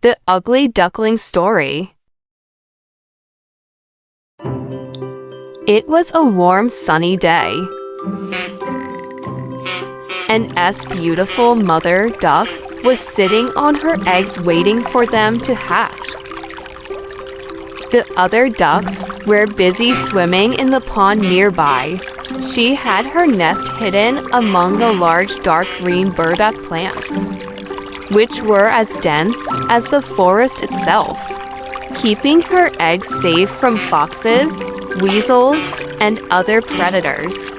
The Ugly Duckling Story. It was a warm, sunny day. An beautiful mother duck was sitting on her eggs waiting for them to hatch. The other ducks were busy swimming in the pond nearby. She had her nest hidden among the large dark green burdock plants, which were as dense as the forest itself, keeping her eggs safe from foxes, weasels, and other predators.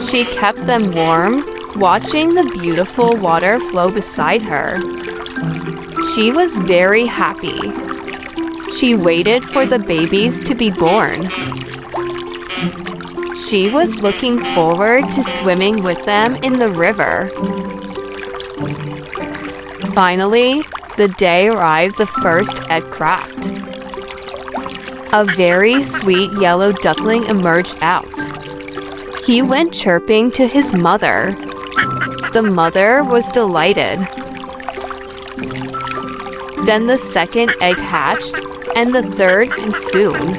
She kept them warm, watching the beautiful water flow beside her. She was very happy. She waited for the babies to be born. She was looking forward to swimming with them in the river. Finally, the day arrived. The first egg cracked. A very sweet yellow duckling emerged out. He went chirping to his mother. The mother was delighted. Then the second egg hatched, and the third, and soon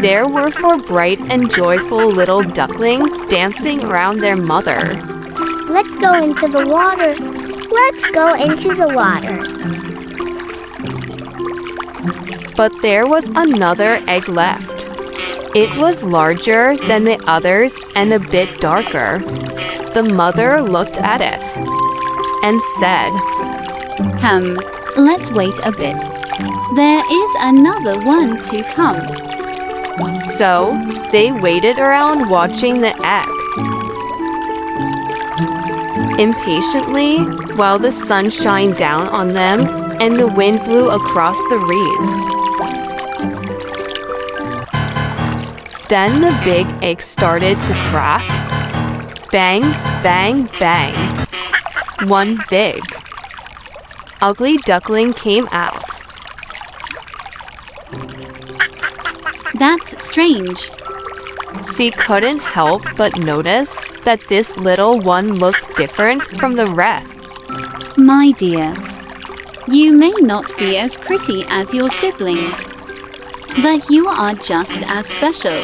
there were four bright and joyful little ducklings dancing around their mother. Let's go into the water. Let's go into the water. But there was another egg left. It was larger than the others and a bit darker. The mother looked at it and said, Let's wait a bit. There is another one to come. So they waited around watching the egg impatiently while the sun shined down on them and the wind blew across the reeds. Then the big egg started to crack. Bang, bang, bang. One big, ugly duckling came out. That's strange. She couldn't help but notice that this little one looked different from the rest. My dear, you may not be as pretty as your siblings, but you are just as special.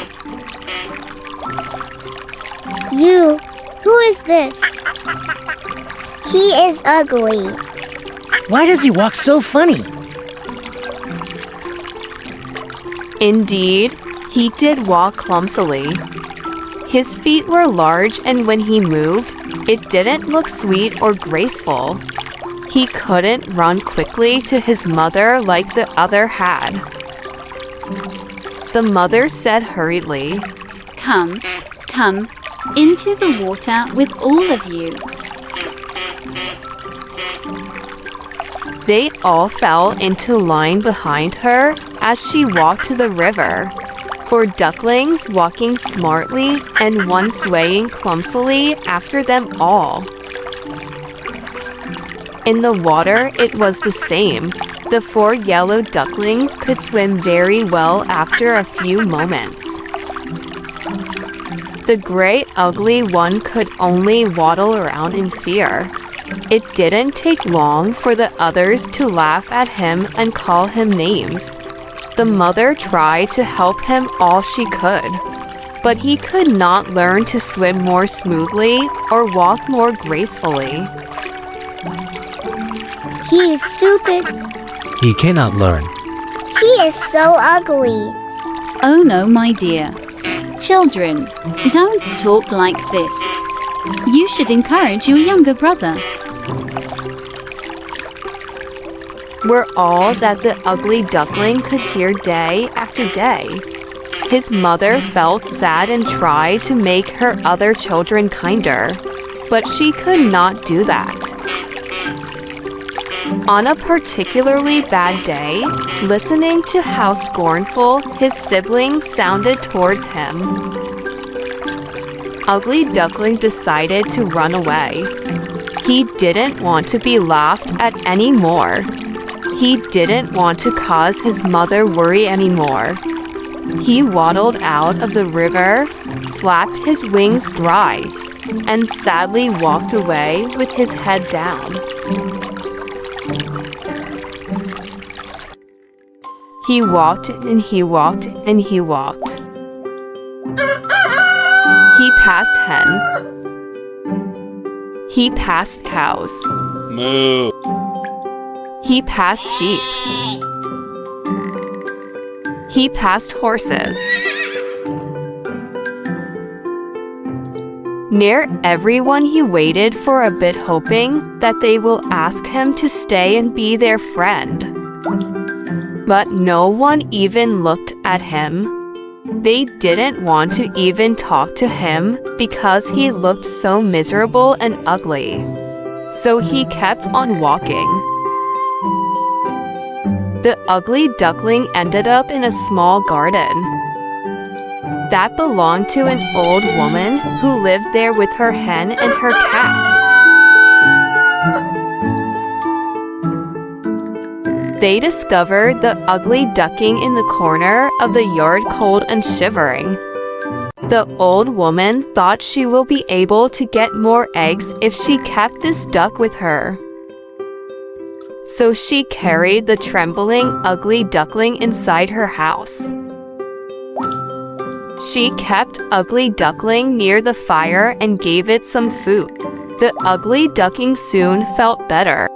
Who is this? He is ugly. Why does he walk so funny? Indeed, he did walk clumsily. His feet were large, and when he moved, it didn't look sweet or graceful. He couldn't run quickly to his mother like the other had. The mother said hurriedly, Come, into the water with all of you. They all fell into line behind her as she walked to the river. Four ducklings walking smartly and one swaying clumsily after them all. In the water, it was the same. The four yellow ducklings could swim very well after a few moments. The gray, ugly one could only waddle around in fear. It didn't take long for the others to laugh at him and call him names. The mother tried to help him all she could, but he could not learn to swim more smoothly or walk more gracefully. He is stupid. He cannot learn. He is so ugly. Oh no, my dear. Children, don't talk like this. You should encourage your younger brother. Were all that the ugly duckling could hear day after day. His mother felt sad and tried to make her other children kinder, but she could not do that. On a particularly bad day, listening to how scornful his siblings sounded towards him, Ugly Duckling decided to run away. He didn't want to be laughed at anymore. He didn't want to cause his mother worry anymore. He waddled out of the river, flapped his wings dry, and sadly walked away with his head down. He walked and he walked and he walked. He passed hens. He passed cows. Moo. He passed sheep. He passed horses. Near everyone he waited for a bit, hoping that they will ask him to stay and be their friend. But no one even looked at him. They didn't want to even talk to him because he looked so miserable and ugly. So he kept on walking. The ugly duckling ended up in a small garden that belonged to an old woman who lived there with her hen and her cat. They discovered the ugly duckling in the corner of the yard, cold and shivering. The old woman thought she will be able to get more eggs if she kept this duck with her. So she carried the trembling, ugly duckling inside her house. She kept Ugly Duckling near the fire and gave it some food. The ugly duckling soon felt better.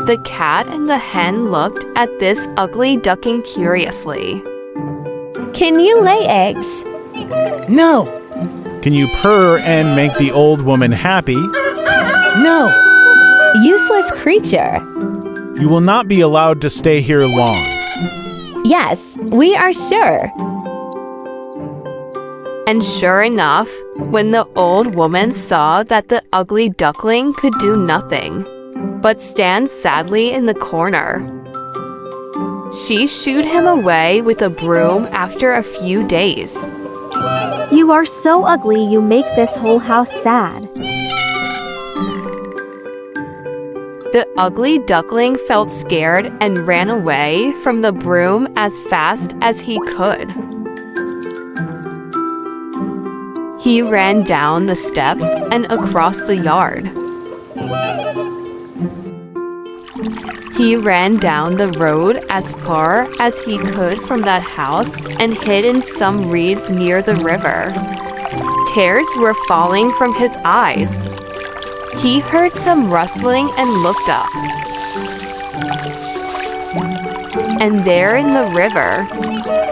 The cat and the hen looked at this ugly duckling curiously. Can you lay eggs? No, Can you purr and make the old woman happy? no, Useless creature. You will not be allowed to stay here long. Yes, we are sure. And sure enough, when the old woman saw that the ugly duckling could do nothing but stand sadly in the corner, she shooed him away with a broom after a few days. You are so ugly, you make this whole house sad. The ugly duckling felt scared and ran away from the broom as fast as he could. He ran down the steps and across the yard. He ran down the road as far as he could from that house and hid in some reeds near the river. Tears were falling from his eyes. He heard some rustling and looked up. And there in the river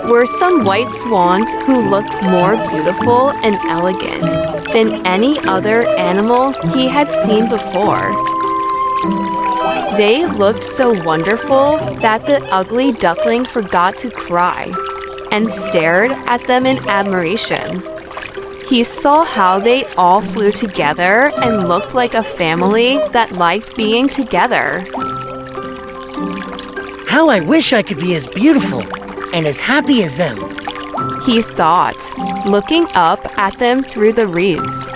were some white swans who looked more beautiful and elegant than any other animal he had seen before. They looked so wonderful that the ugly duckling forgot to cry and stared at them in admiration. He saw how they all flew together and looked like a family that liked being together. how I wish I could be as beautiful and as happy as them. He thought, looking up at them through the reeds.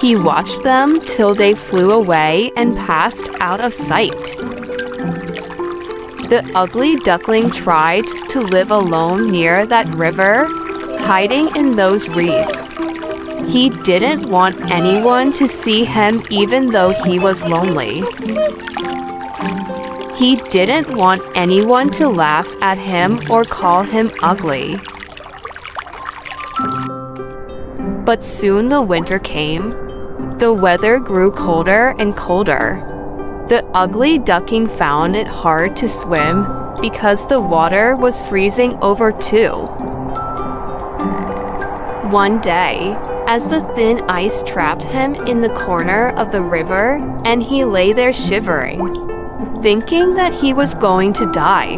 He watched them till they flew away and passed out of sight. The ugly duckling tried to live alone near that river, hiding in those reeds. He didn't want anyone to see him even though he was lonely. He didn't want anyone to laugh at him or call him ugly. But soon the winter came. The weather grew colder and colder. The ugly duckling found it hard to swim because the water was freezing over too. One day, as the thin ice trapped him in the corner of the river and he lay there shivering, thinking that he was going to die,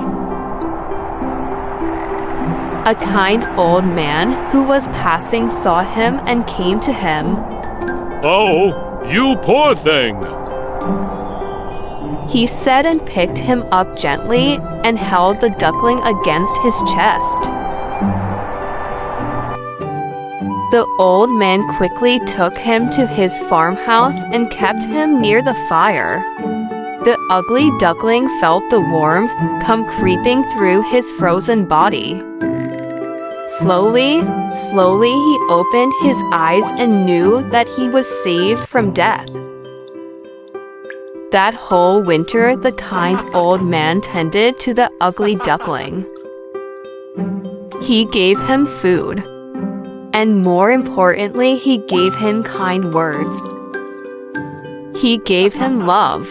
a kind old man who was passing saw him and came to him. Oh, you poor thing! He said and picked him up gently and held the duckling against his chest. The old man quickly took him to his farmhouse and kept him near the fire. The ugly duckling felt the warmth come creeping through his frozen body. Slowly he opened his eyes and knew that he was saved from death. That whole winter, the kind old man tended to the ugly duckling. He gave him food, and more importantly, he gave him kind words. He gave him love.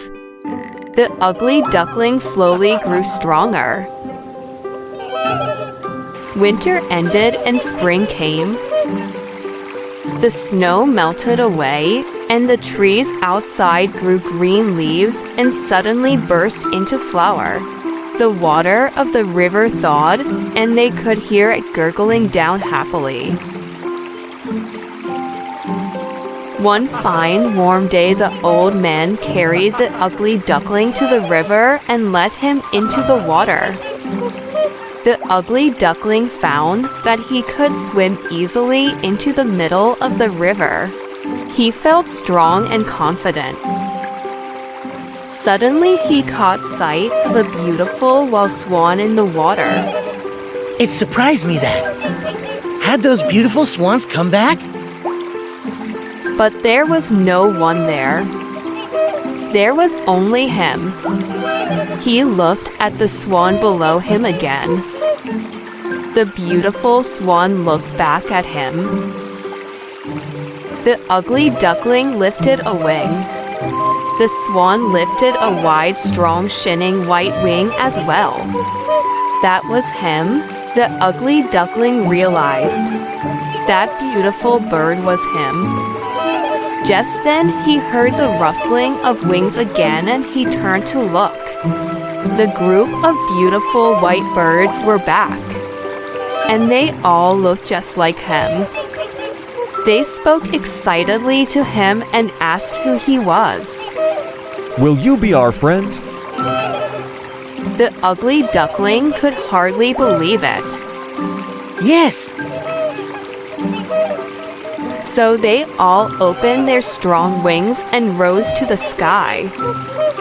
The ugly duckling slowly grew stronger. Winter ended and spring came. The snow melted away, and the trees outside grew green leaves and suddenly burst into flower. The water of the river thawed, and they could hear it gurgling down happily. One fine, warm day, the old man carried the ugly duckling to the river and let him into the water. The ugly duckling found that he could swim easily into the middle of the river. He felt strong and confident. Suddenly, he caught sight of a beautiful wild swan in the water. It surprised me that. Had those beautiful swans come back? But there was no one there. There was only him. He looked at the swan below him again. The beautiful swan looked back at him. The ugly duckling lifted a wing. The swan lifted a wide, strong, shining white wing as well. That was him. The ugly duckling realized. That beautiful bird was him. Just then, he heard the rustling of wings again, and he turned to look. The group of beautiful white birds were back, and they all looked just like him. They spoke excitedly to him and asked who he was. Will you be our friend? The ugly duckling could hardly believe it. Yes. So they all opened their strong wings and rose to the sky.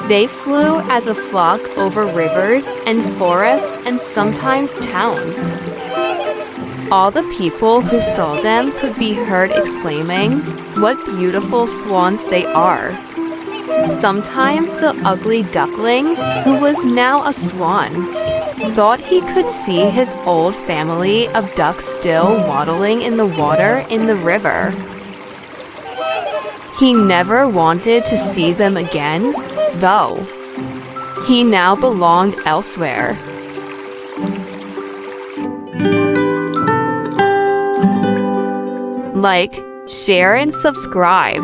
They flew as a flock over rivers and forests and sometimes towns. All the people who saw them could be heard exclaiming, "What beautiful swans they are!" Sometimes the ugly duckling, who was now a swan, thought he could see his old family of ducks still waddling in the water in the river. He never wanted to see them again, though. He now belonged elsewhere. Like, share, and subscribe.